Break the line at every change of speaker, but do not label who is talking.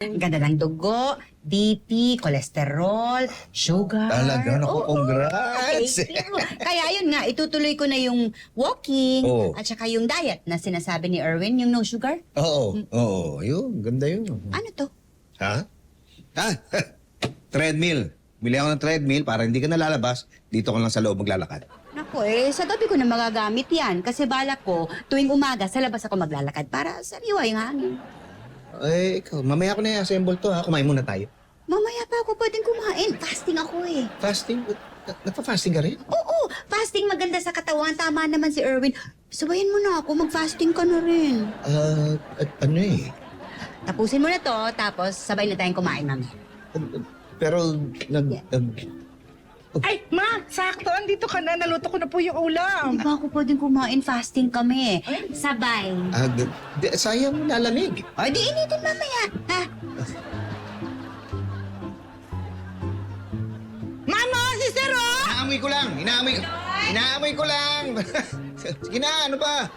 Ang ganda ng dugo, BP, cholesterol, sugar.
Talaga? Naku,
Oo,
congrats!
thank you. Kaya yun nga, itutuloy ko na yung walking
Oo.
at saka yung diet na sinasabi ni Erwin, yung no sugar.
Oo. Yun, ganda yun.
Ano to?
Ha? Treadmill. Bili ako ng treadmill para hindi ka nalalabas. Dito ka lang sa loob maglalakad.
Naku sa gabi ko na magagamit yan kasi balak ko tuwing umaga sa labas ako maglalakad para sariwa yung hangin.
Ikaw, mamaya ko na i-assemble to ha. Kumain muna tayo.
Mamaya pa ako pwedeng kumain. Fasting ako eh.
Fasting? Nagpa-fasting ka rin?
Oo, fasting maganda sa katawan. Tama naman si Erwin. Sabayan mo na ako, mag-fasting ka na rin.
Ano eh?
Tapusin mo na to, tapos sabay na tayong kumain, mami.
Pero,
Ay, ma! Sakto! Andito ka na. Naluto ko na po yung ulam.
Di ba ako pwedeng kumain? Fasting kami. Sabay.
sayang lalamig.
O, di initin mamaya. Ha?
Mama! Si Sir, oh!
Inaamoy ko lang. Inaamoy ko lang. Sige na, ano ba?